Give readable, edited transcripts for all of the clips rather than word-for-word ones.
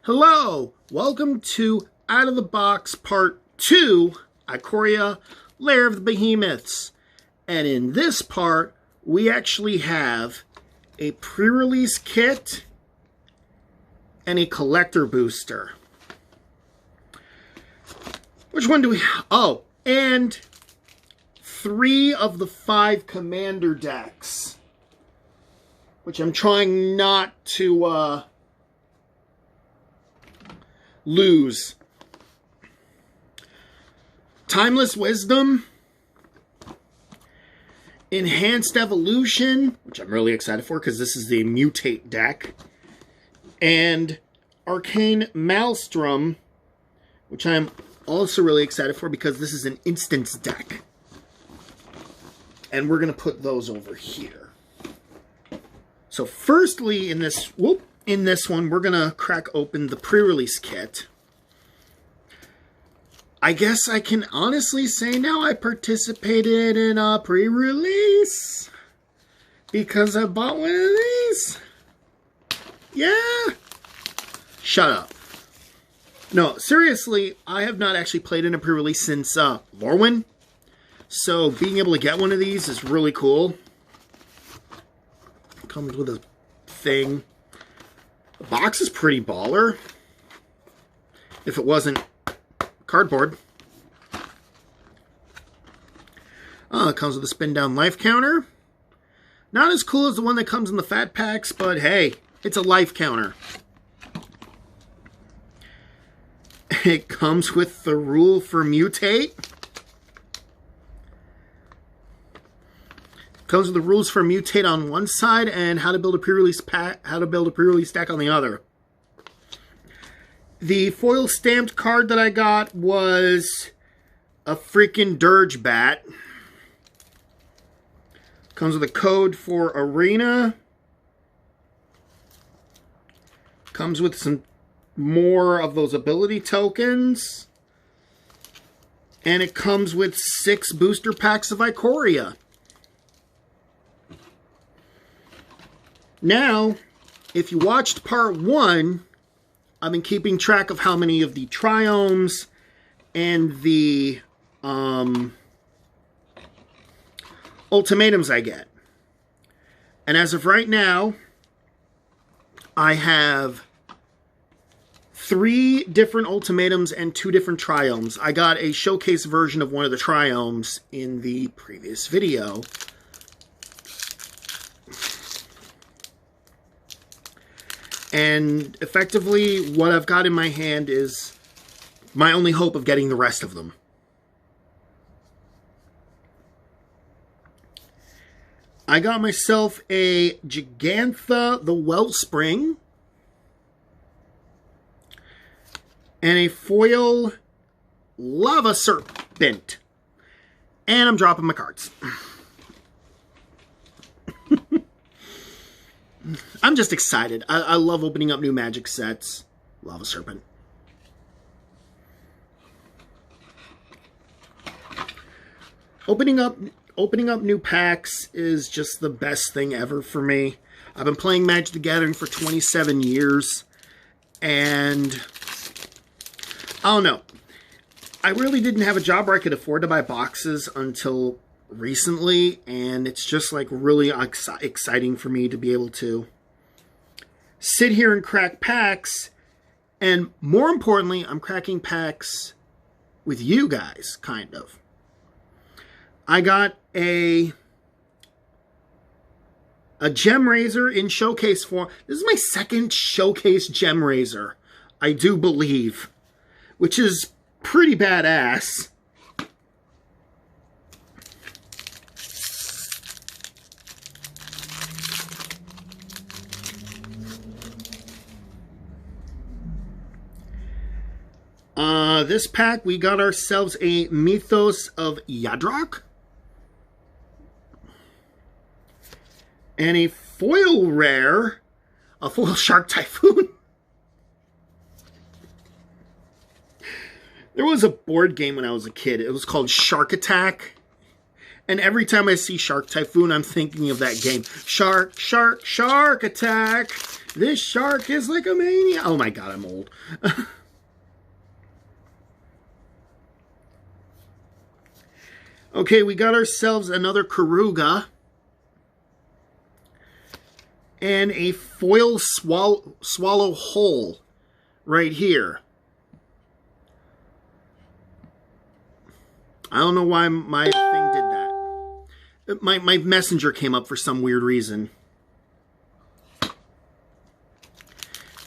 Hello, welcome to Out of the Box Part 2, Ikoria, Lair of the Behemoths. And in this part, we actually have a pre-release kit and a collector booster. Which one do we have? Oh, and 3 of the 5 commander decks, which I'm trying not to lose. Timeless Wisdom, Enhanced Evolution, which I'm really excited for because this is the Mutate deck, and Arcane Maelstrom, which I'm also really excited for because this is an instance deck. And we're going to put those over here. So firstly, in this one, we're going to crack open the pre-release kit. I guess I can honestly say now I participated in a pre-release because I bought one of these. Yeah. Shut up. No, seriously, I have not actually played in a pre-release since Lorwyn. So being able to get one of these is really cool. Comes with a thing. The box is pretty baller. If it wasn't cardboard. It comes with a spin down life counter. Not as cool as the one that comes in the fat packs, but hey, it's a life counter. It comes with the rule for mutate. Comes with the rules for mutate on one side and how to build a pre-release pack, how to build a pre-release deck on the other. The foil stamped card that I got was a freaking Dirge Bat. Comes with a code for Arena. Comes with some more of those ability tokens. And it comes with 6 booster packs of Ikoria. Now, if you watched part 1, I've been keeping track of how many of the triomes and the ultimatums I get. And as of right now, I have 3 different ultimatums and 2 different triomes. I got a showcase version of one of the triomes in the previous video. And effectively, what I've got in my hand is my only hope of getting the rest of them. I got myself a Gigantha the Wellspring. And a foil Lava Serpent. And I'm dropping my cards. I'm just excited. I love opening up new Magic sets. Lava Serpent. Opening up new packs is just the best thing ever for me. I've been playing Magic the Gathering for 27 years. And I don't know. I really didn't have a job where I could afford to buy boxes until recently, and it's just like really exciting for me to be able to sit here and crack packs, and more importantly, I'm cracking packs with you guys, kind of. I got a Gem Raiser in showcase form. This is my second showcase Gem Raiser, I do believe, which is pretty badass. This pack, we got ourselves a Mythos of Yadrock. And a foil rare, a foil Shark Typhoon. There was a board game when I was a kid. It was called Shark Attack. And every time I see Shark Typhoon, I'm thinking of that game. Shark, shark, shark attack. This shark is like a maniac. Oh my god, I'm old. Okay, we got ourselves another Karuga. And a foil swallow hole right here. I don't know why my thing did that. My messenger came up for some weird reason.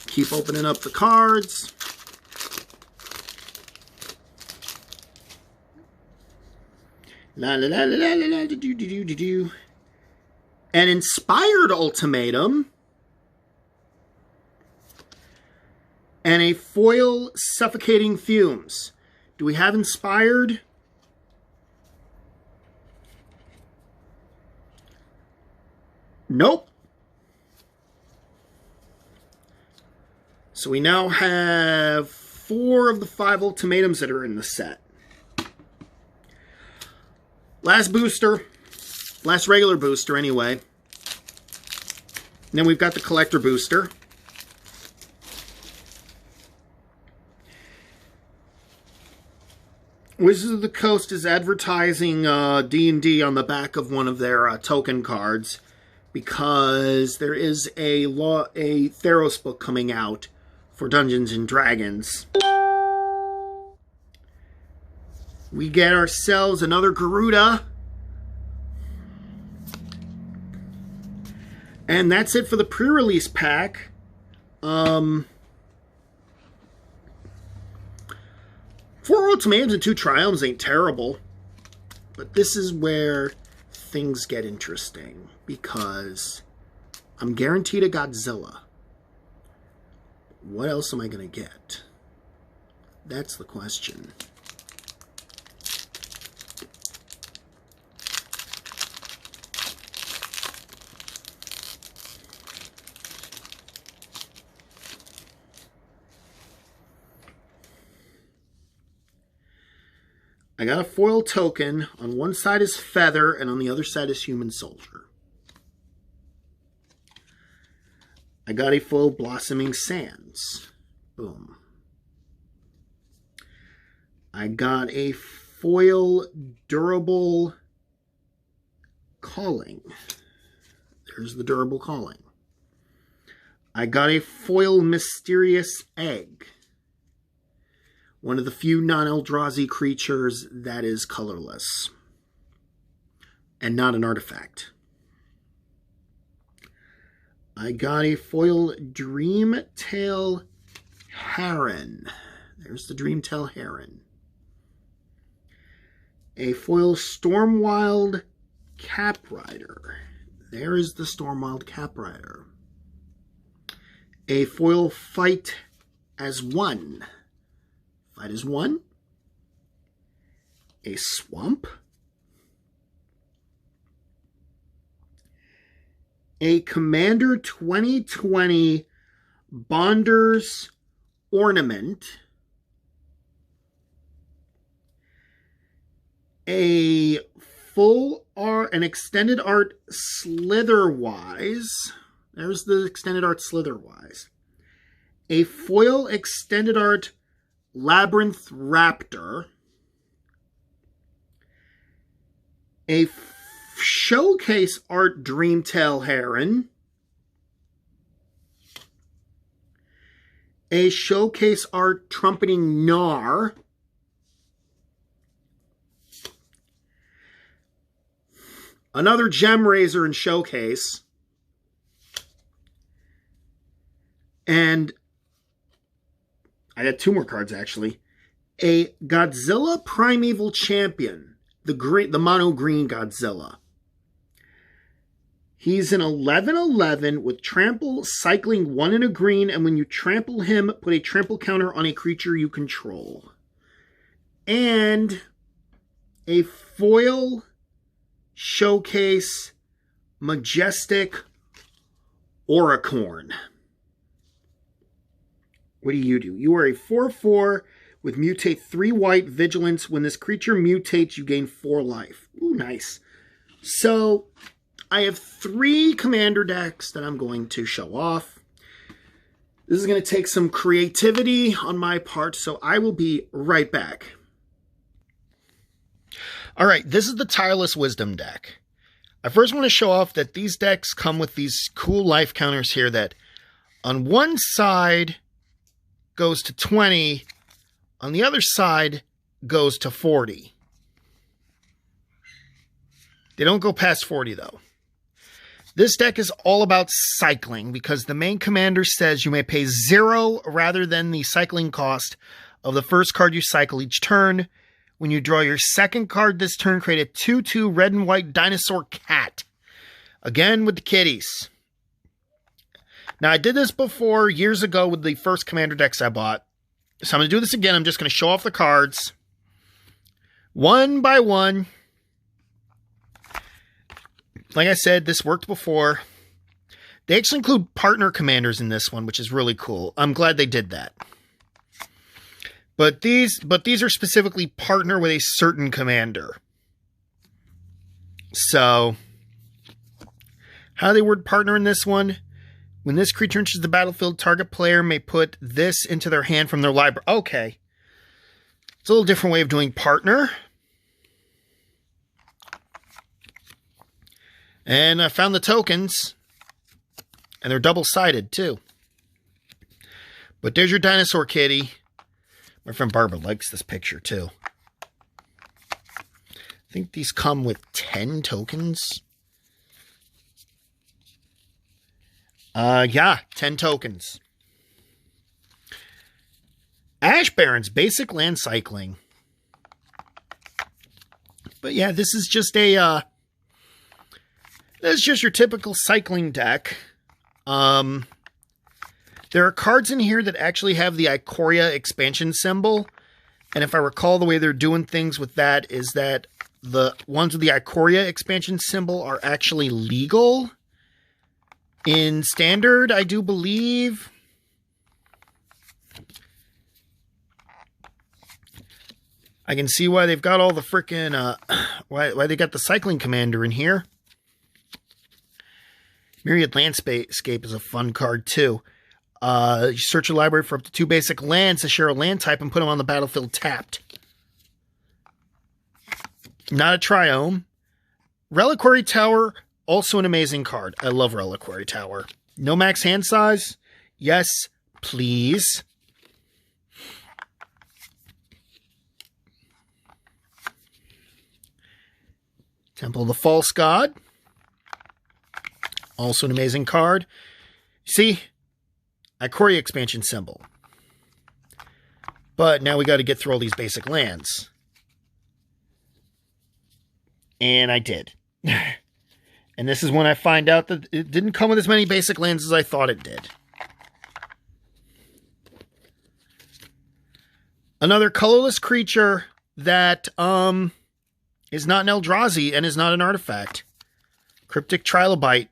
Keep opening up the cards. La la la la la la la do do do do do. An Inspired Ultimatum. And a foil Suffocating Fumes. Do we have Inspired? Nope. So we now have 4 of the 5 ultimatums that are in the set. Last booster. Last regular booster, anyway. And then we've got the collector booster. Wizards of the Coast is advertising D&D on the back of one of their token cards because there is a Theros book coming out for Dungeons and Dragons. We get ourselves another Garuda. And that's it for the pre-release pack. 4 ultimatums and 2 triumphs ain't terrible. But this is where things get interesting. Because I'm guaranteed a Godzilla. What else am I going to get? That's the question. I got a foil token. On one side is Feather, and on the other side is Human Soldier. I got a foil Blossoming Sands. Boom. I got a foil Durable Calling. There's the Durable Calling. I got a foil Mysterious Egg. One of the few non-Eldrazi creatures that is colorless. And not an artifact. I got a foil Dreamtail Heron. There's the Dreamtail Heron. A foil Stormwild Caprider. There is the Stormwild Caprider. A foil Fight as One. Fight as One. A Swamp. A Commander 2020 Bonder's Ornament. A full art, an extended art Slitherwise. There's the extended art Slitherwise. A foil extended art Labyrinth Raptor. A showcase art Dreamtail Heron. A showcase art Trumpeting Gnar. Another Gem Raiser in showcase. And I got 2 more cards, actually. A Godzilla Primeval Champion. The mono green Godzilla. He's an 11/11 with trample, cycling 1 in a green, and when you trample him, put a trample counter on a creature you control. And a foil showcase Majestic Auricorn. What do? You are a 4/4 with mutate 3 white vigilance. When this creature mutates, you gain 4 life. Ooh, nice. So I have 3 commander decks that I'm going to show off. This is going to take some creativity on my part, so I will be right back. All right, this is the Tireless Wisdom deck. I first want to show off that these decks come with these cool life counters here that on one side goes to 20, on the other side goes to 40. They don't go past 40 though. This deck is all about cycling because the main commander says you may pay 0 rather than the cycling cost of the first card you cycle each turn. When you draw your second card this turn, create a 2/2 red and white dinosaur cat. Again with the kitties. Now I did this before years ago with the first commander decks I bought. So I'm going to do this again. I'm just going to show off the cards one by one. Like I said, this worked before. They actually include partner commanders in this one, which is really cool. I'm glad they did that. But these are specifically partner with a certain commander. So, how do they word partner in this one? When this creature enters the battlefield, target player may put this into their hand from their library. Okay. It's a little different way of doing partner. And I found the tokens. And they're double-sided, too. But there's your dinosaur kitty. My friend Barbara likes this picture, too. I think these come with 10 tokens. Yeah, 10 tokens. Ash Barrens, basic land cycling. But yeah, this is just a... This is just your typical cycling deck. There are cards in here that actually have the Ikoria expansion symbol. And if I recall, the way they're doing things with that is that the ones with the Ikoria expansion symbol are actually legal. In Standard, I do believe. I can see why they've got all the frickin' why they got the cycling commander in here. Myriad Landscape is a fun card, too. You search your library for up to 2 basic lands to share a land type and put them on the battlefield tapped. Not a Triome. Reliquary Tower, also an amazing card. I love Reliquary Tower. No max hand size? Yes, please. Temple of the False God. Also an amazing card. See? Ikoria expansion symbol. But now we got to get through all these basic lands. And I did. And this is when I find out that it didn't come with as many basic lands as I thought it did. Another colorless creature that is not an Eldrazi and is not an artifact. Cryptic Trilobite.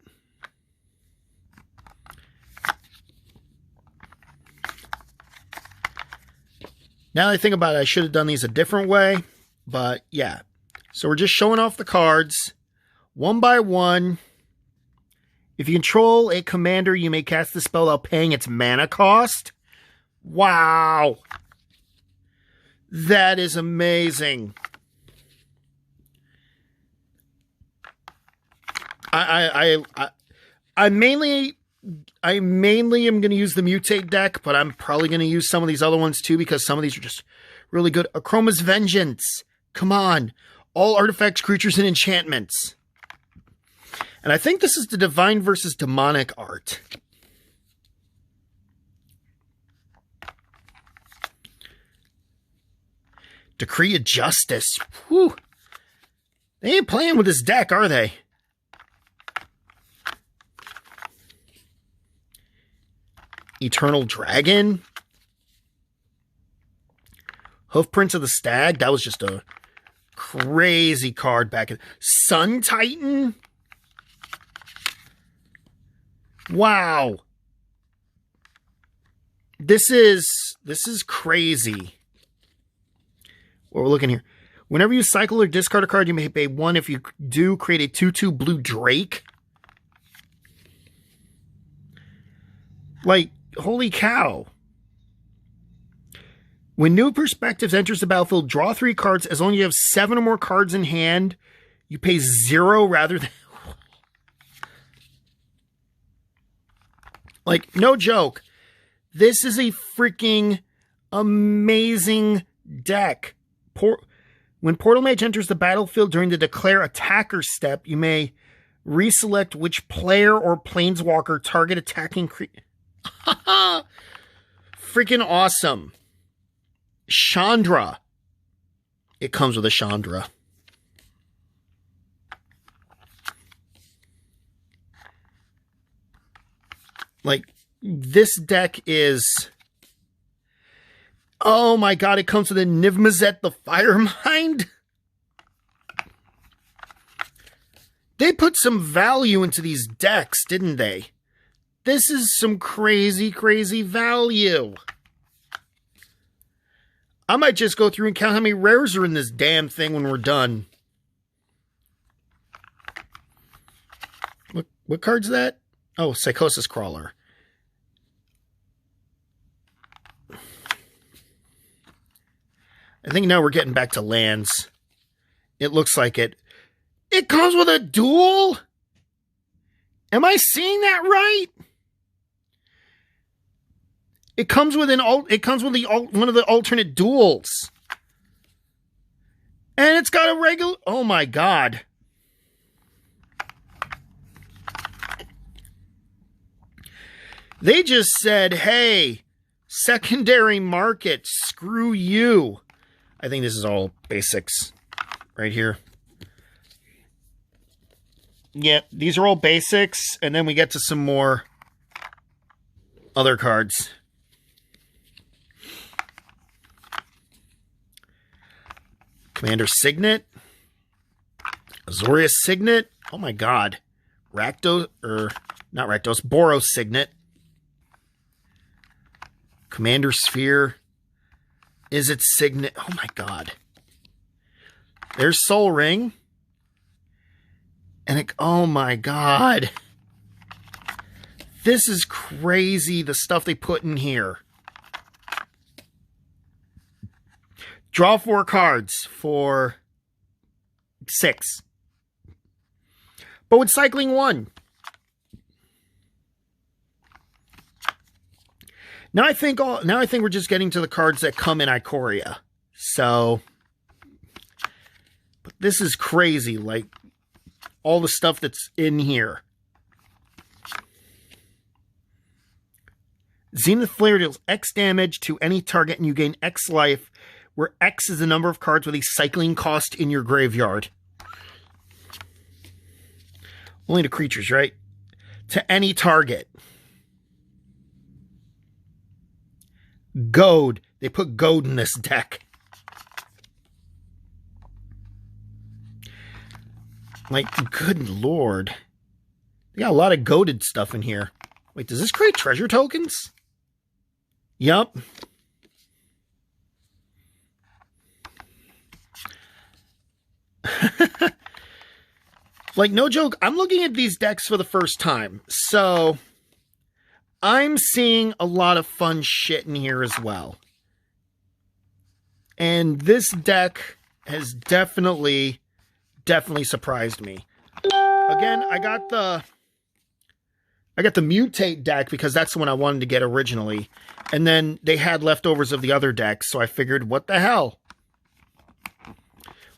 Now that I think about it, I should have done these a different way. But yeah. So we're just showing off the cards. One by one. If you control a commander, you may cast the spell without paying its mana cost. Wow. That is amazing. I mainly am going to use the Mutate deck, but I'm probably going to use some of these other ones too because some of these are just really good. Akroma's Vengeance. Come on. All artifacts, creatures, and enchantments. And I think this is the Divine versus Demonic art. Decree of Justice. Whew. They ain't playing with this deck, are they? Eternal Dragon. Hoofprints of the Stag. That was just a crazy card back in. Sun Titan. Wow. This is crazy. What we're looking here. Whenever you cycle or discard a card, you may pay 1. If you do, create a 2/2 blue Drake. Like, holy cow. When New Perspectives enters the battlefield, draw 3 cards. As long as you have 7 or more cards in hand, you pay 0 rather than... Like, no joke. This is a freaking amazing deck. When Portal Mage enters the battlefield during the Declare Attacker step, you may reselect which player or planeswalker target attacking creature. Freaking awesome. Chandra. It comes with a Chandra. Like, this deck is... Oh my god, it comes with a Niv-Mizzet the Firemind? They put some value into these decks, didn't they? This is some crazy, crazy value. I might just go through and count how many rares are in this damn thing when we're done. What card's that? Oh, Psychosis Crawler. I think now we're getting back to lands. It looks like it. It comes with a duel? Am I seeing that right? It comes with one of the alternate duels. And it's got a regular... Oh my god. They just said, hey, secondary market, screw you. I think this is all basics right here. Yeah, these are all basics, and then we get to some more other cards. Commander Signet. Azorius Signet. Oh my god. Rakdos, not Rakdos, Boros Signet. Commander Sphere. Is it Signet? Oh my god. There's Soul Ring. And it, oh my god. This is crazy, the stuff they put in here. Draw 4 cards for 6. But with cycling 1. Now I think we're just getting to the cards that come in Ikoria. So, but this is crazy, like all the stuff that's in here. Zenith Flare deals X damage to any target and you gain X life, where X is the number of cards with a cycling cost in your graveyard. Only to creatures, right? To any target. Goad. They put Goad in this deck. Like, good lord. They got a lot of goaded stuff in here. Wait, does this create treasure tokens? Yup. Like, no joke, I'm looking at these decks for the first time. So, I'm seeing a lot of fun shit in here as well. And this deck has definitely surprised me. Again, I got the Mutate deck because that's the one I wanted to get originally. And then they had leftovers of the other decks, so I figured, what the hell?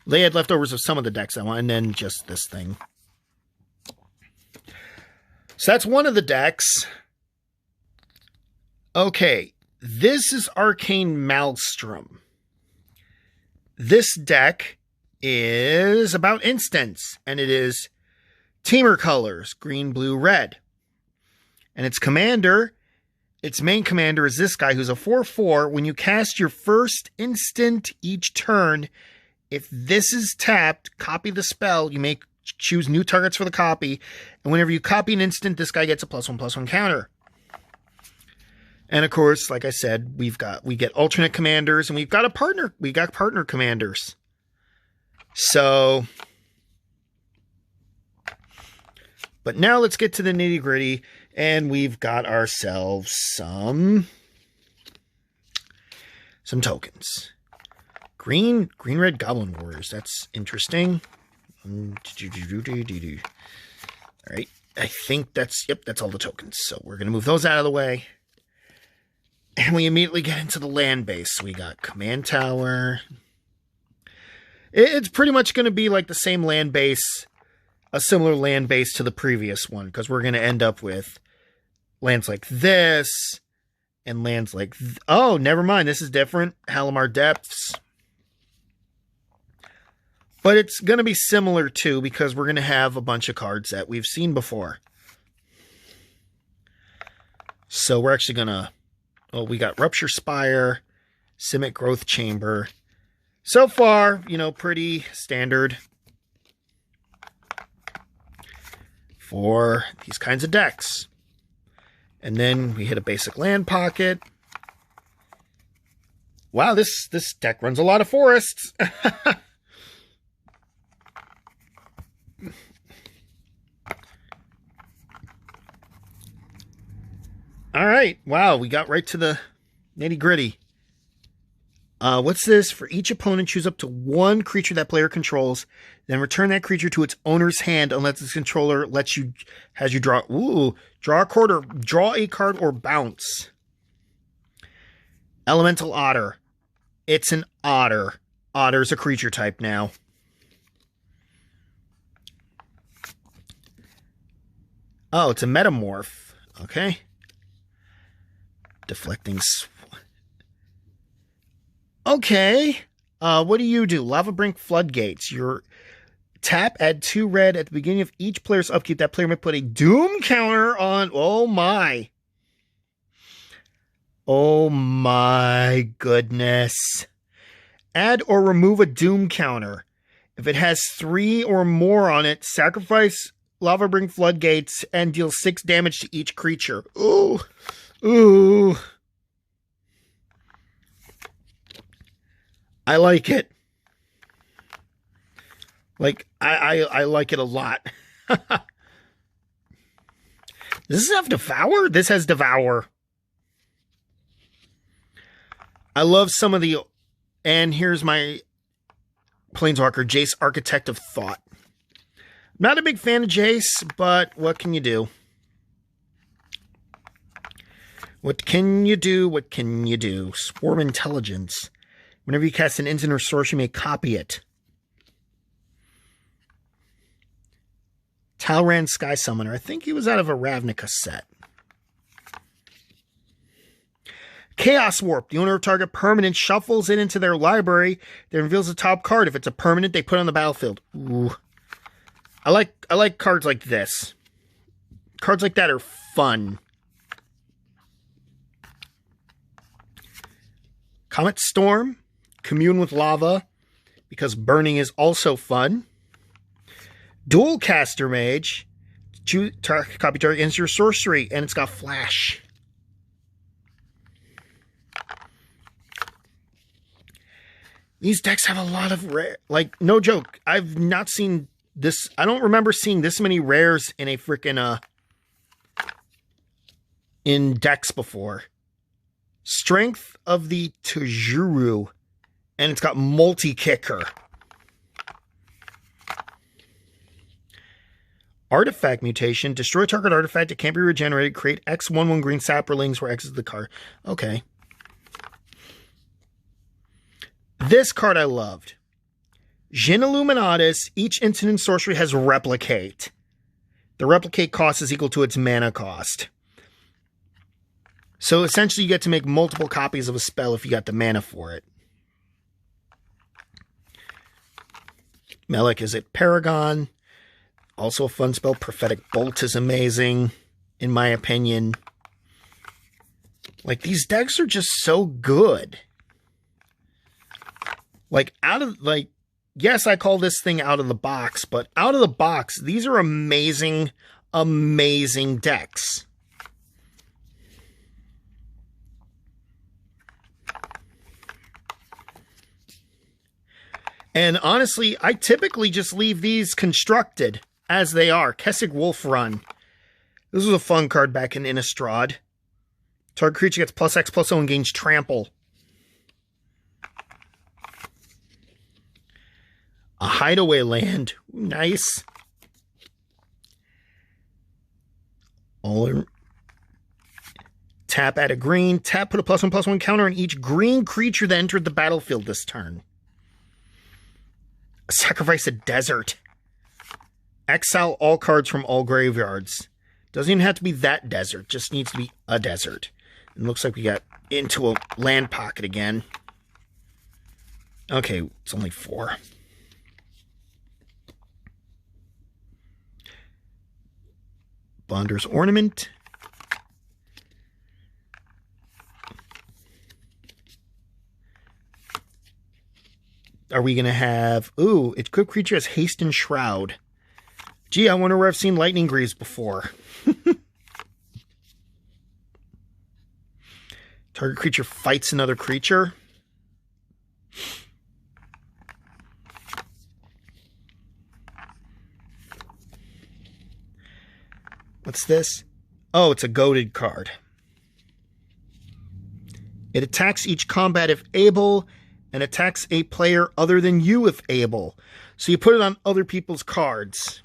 They had leftovers of some of the decks I want, and then just this thing. So that's one of the decks. Okay, this is Arcane Maelstrom. This deck is about instants, and it is Teamer colors, green, blue, red. And its commander, its main commander is this guy who's a 4/4. When you cast your first instant each turn, if this is tapped, copy the spell. You may choose new targets for the copy. And whenever you copy an instant, this guy gets a +1/+1 counter. And of course, like I said, we get alternate commanders and we've got a partner. We got partner commanders. So, but now let's get to the nitty gritty, and we've got ourselves some tokens. Green red Goblin Warriors. That's interesting. All right. I think that's all the tokens. So we're going to move those out of the way. And we immediately get into the land base. So we got Command Tower. It's pretty much going to be like the same land base, a similar land base to the previous one, because we're going to end up with lands like this and lands like... Oh, never mind. This is different. Halimar Depths. But it's going to be similar too, because we're going to have a bunch of cards that we've seen before. So we're actually going to... Oh, we got Rupture Spire, Simic Growth Chamber. So far, pretty standard for these kinds of decks. And then we hit a basic land pocket. Wow, this deck runs a lot of forests. All right. Wow, we got right to the nitty gritty. What's this? For each opponent, choose up to one creature that player controls, then return that creature to its owner's hand unless its controller has you draw. Ooh, draw a card or bounce. Elemental Otter. It's an otter. Otter's a creature type now. Oh, it's a metamorph. Okay. Deflecting. Okay. What do? Lava Brink Floodgates. Your tap, add 2 red at the beginning of each player's upkeep. That player may put a Doom counter on. Oh my. Oh my goodness. Add or remove a Doom counter. If it has 3 or more on it, sacrifice Lava Brink Floodgates and deal 6 damage to each creature. Ooh. Ooh. I like it. Like, I like it a lot. Does this have Devour? This has Devour. I love some of the... And here's my Planeswalker, Jace, Architect of Thought. Not a big fan of Jace, but what can you do? What can you do? What can you do? Swarm Intelligence. Whenever you cast an instant or source, you may copy it. Talrand Sky Summoner. I think he was out of a Ravnica set. Chaos Warp. The owner of target permanent shuffles it into their library, then reveals the top card. If it's a permanent, they put it on the battlefield. Ooh. I like cards like this. Cards like that are fun. Comet Storm. Commune with Lava, because burning is also fun. Dual Caster Mage. Copy target against your sorcery, and it's got Flash. These decks have a lot of rare... Like, no joke. I've not seen this... I don't remember seeing this many rares in a freaking... in decks before. Strength of the Tajuru. And it's got multi-kicker. Artifact Mutation. Destroy target artifact. It can't be regenerated. Create X/1/1 green saplings where X is the card. Okay. This card I loved. Jin Illuminatus. Each instant and sorcery has Replicate. The Replicate cost is equal to its mana cost. So essentially you get to make multiple copies of a spell if you got the mana for it. Melek is at Paragon. Also a fun spell. Prophetic Bolt is amazing, in my opinion. Like, these decks are just so good. Like, yes, I call this thing out of the box, but out of the box, these are amazing, amazing decks. And honestly, I typically just leave these constructed as they are. Kessig Wolf Run. This was a fun card back in Innistrad. Target creature gets +X/+0 and gains trample. A hideaway land. Nice. Tap, add a green. Tap, put a +1/+1 counter on each green creature that entered the battlefield this turn. Sacrifice a desert. Exile all cards from all graveyards. Doesn't even have to be that desert. Just needs to be a desert. It looks like we got into a land pocket again. Okay, it's only 4. Bonder's Ornament. Are we going to have... Ooh, equipped creature has Haste and Shroud. Gee, I wonder where I've seen Lightning Greaves before. Target creature fights another creature. What's this? Oh, it's a goaded card. It attacks each combat if able, and attacks a player other than you if able. So you put it on other people's cards.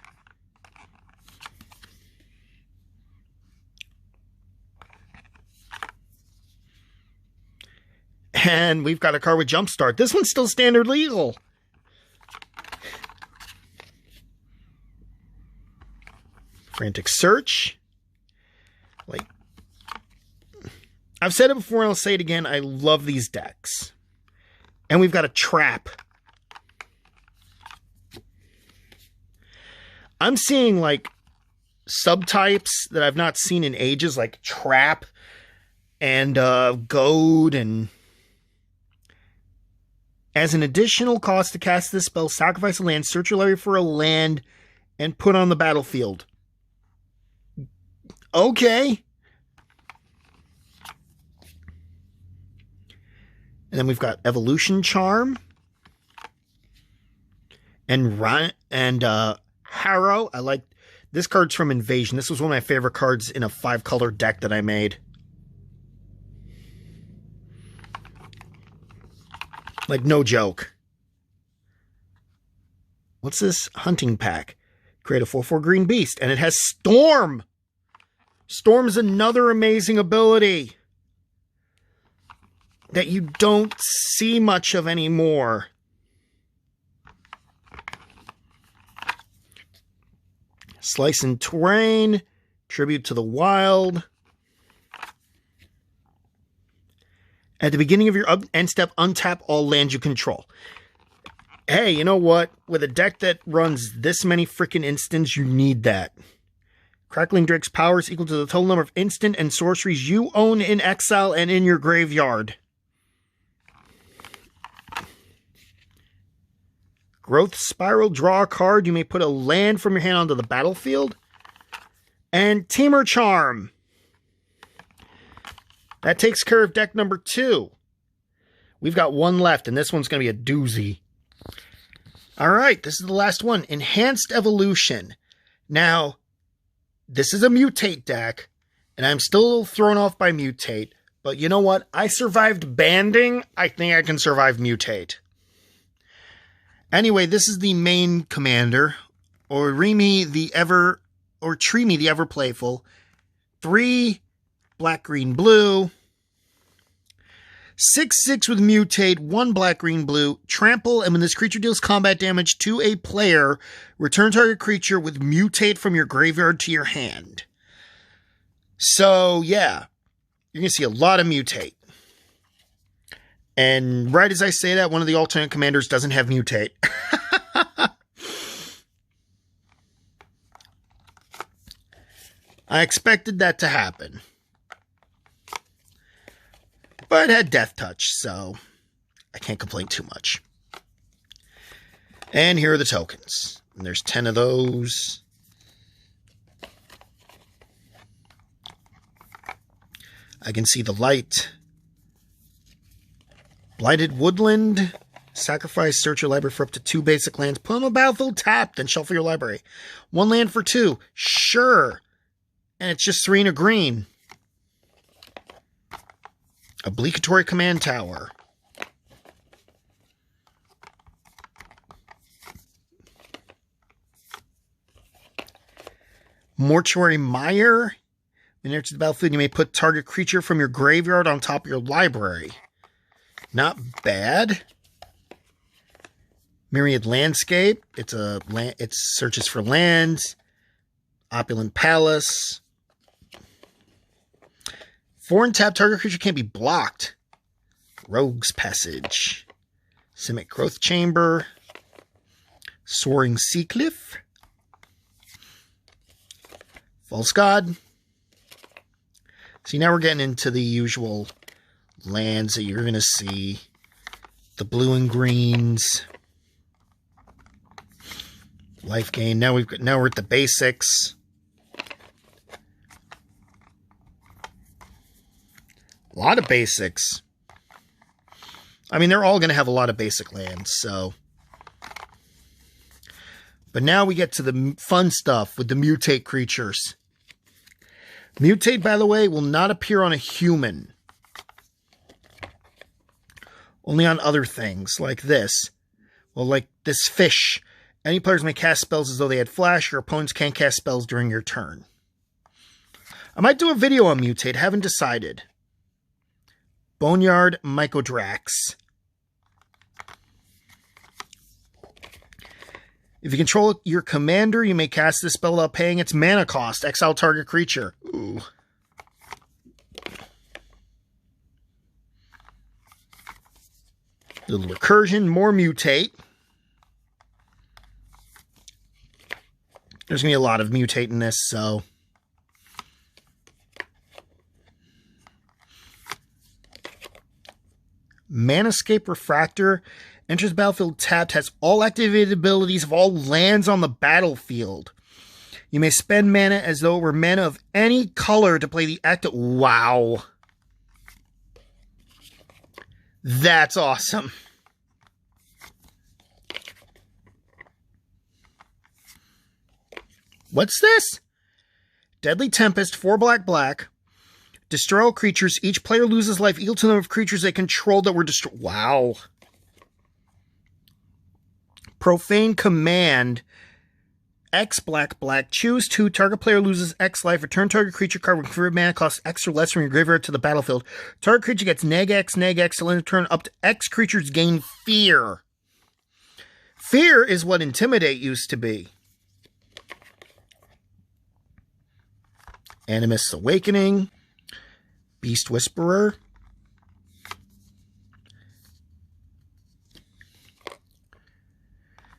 And we've got a card with Jumpstart. This one's still standard legal. Frantic Search. Like, I've said it before and I'll say it again. I love these decks. And we've got a Trap. I'm seeing like subtypes that I've not seen in ages, like Trap and Goad. And as an additional cost to cast this spell, sacrifice a land, search your library for a land, and put on the battlefield. Okay. And then we've got Evolution Charm. And Harrow. I like this card's from Invasion. This was one of my favorite cards in a 5-color deck that I made. Like, no joke. What's this? Hunting Pack. Create a 4/4 green beast. And it has Storm. Storm's another amazing ability that you don't see much of anymore. Slice and Terrain. Tribute to the Wild. At the beginning of your end step, untap all lands you control. Hey, you know what? With a deck that runs this many freaking instants, you need that. Crackling Drake's power is equal to the total number of instant and sorceries you own in exile and in your graveyard. Growth Spiral, draw a card. You may put a land from your hand onto the battlefield. And Teamer Charm. That takes care of deck number 2. We've got one left, and this one's going to be a doozy. All right, this is the last one. Enhanced Evolution. Now, this is a Mutate deck, and I'm still a little thrown off by Mutate. But you know what? I survived banding. I think I can survive Mutate. Anyway, this is the main commander, or Tree the Ever Playful. 3 black, green, blue. 6/6 with Mutate, 1 black, green, blue. Trample, and when this creature deals combat damage to a player, return target creature with Mutate from your graveyard to your hand. So, yeah. You're going to see a lot of Mutate. And right as I say that, one of the alternate commanders doesn't have Mutate. I expected that to happen. But it had Death Touch, so I can't complain too much. And here are the tokens. And there's 10 of those. I can see the light. Blighted Woodland. Sacrifice, search your library for up to 2 basic lands. Put them on the battlefield tapped, then shuffle your library. 1 land for 2. Sure. And it's just 3 and a green. Obligatory Command Tower. Mortuary Mire. When you enter the battlefield, you may put target creature from your graveyard on top of your library. Not bad. Myriad Landscape. It searches for lands. Opulent Palace. 4 and tap, target creature can't be blocked. Rogue's Passage. Simic Growth Chamber. Soaring Sea Cliff. False God. See, now we're getting into the usual lands that you're going to see. The blue and greens. Life gain. Now we're at the basics. A lot of basics. I mean, they're all going to have a lot of basic lands, so. But now we get to the fun stuff with the mutate creatures. Mutate, by the way, will not appear on a human. Only on other things, like this. Well, like this fish. Any players may cast spells as though they had flash. Your opponents can't cast spells during your turn. I might do a video on mutate. Haven't decided. Boneyard Mycodrax. If you control your commander, you may cast this spell without paying its mana cost. Exile target creature. Ooh. Little recursion, more mutate. There's going to be a lot of mutate in this, so. Manascape Refractor. Enters battlefield tapped, has all activated abilities of all lands on the battlefield. You may spend mana as though it were mana of any color to play the active. Wow. That's awesome. What's this? Deadly Tempest, 4 black. Destroy all creatures. Each player loses life equal to the number of creatures they controlled that were destroyed. Wow. Profane Command. X black. Choose 2. Target player loses X life. Return target creature card with converted mana cost X or less from your graveyard to the battlefield. Target creature gets neg X till end of turn. Up to X creatures gain fear. Fear is what Intimidate used to be. Animist's Awakening. Beast Whisperer.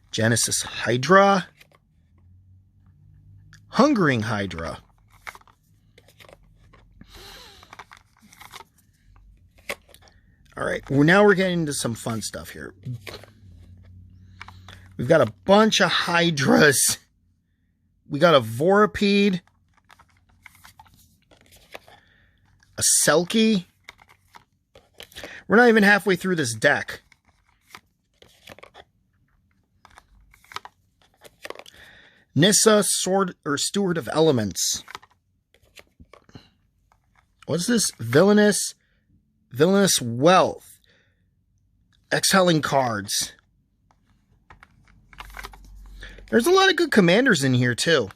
Genesis Hydra. Hungering Hydra. Alright, now we're getting into some fun stuff here. We've got a bunch of Hydras. We got a Vorapede. A Selkie. We're not even halfway through this deck. Nissa, Steward of Elements. What's this? Villainous Wealth. Exiling cards. There's a lot of good commanders in here, too.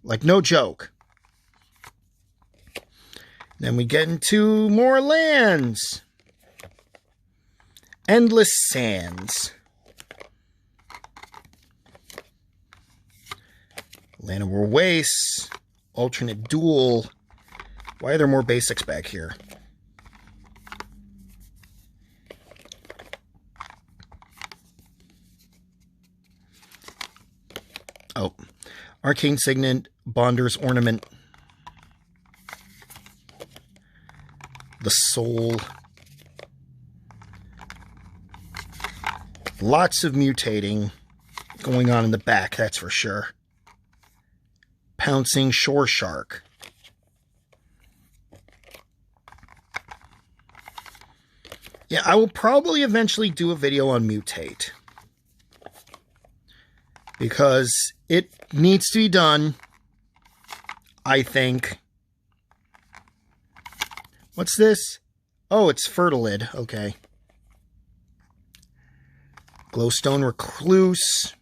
Like, no joke. Then we get into more lands. Endless Sands. Land of War Wastes. Alternate Duel. Why are there more basics back here? Oh. Arcane Signet. Bonder's Ornament. The Soul. Lots of mutating going on in the back, that's for sure. Pouncing Shore Shark. Yeah, I will probably eventually do a video on Mutate. Because it needs to be done, I think. What's this? Oh, it's Fertilid. Okay. Glowstone Recluse.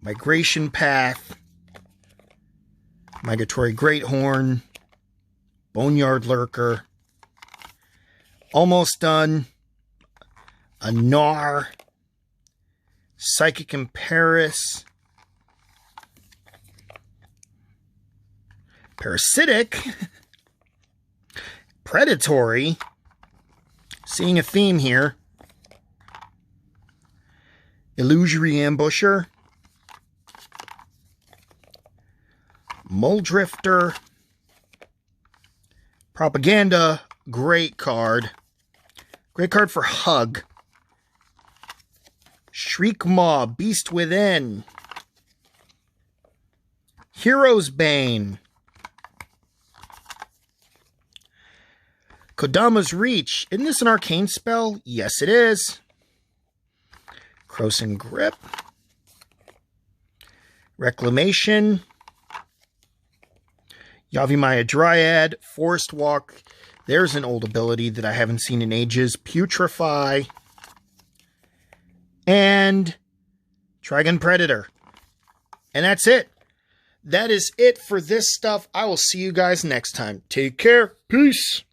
Migration Path. Migratory Greathorn. Boneyard Lurker. Almost done. A Gnar. Psychic Imperaris. Parasitic. Predatory. Seeing a theme here. Illusory Ambusher. Muldrifter. Propaganda. Great card. Great card for Hug. Shriekmaw. Beast Within. Hero's Bane. Kodama's Reach. Isn't this an arcane spell? Yes, it is. Krosan Grip. Reclamation. Yavimaya Dryad. Forest Walk. There's an old ability that I haven't seen in ages. Putrefy. And Trigon Predator. And that's it. That is it for this stuff. I will see you guys next time. Take care. Peace.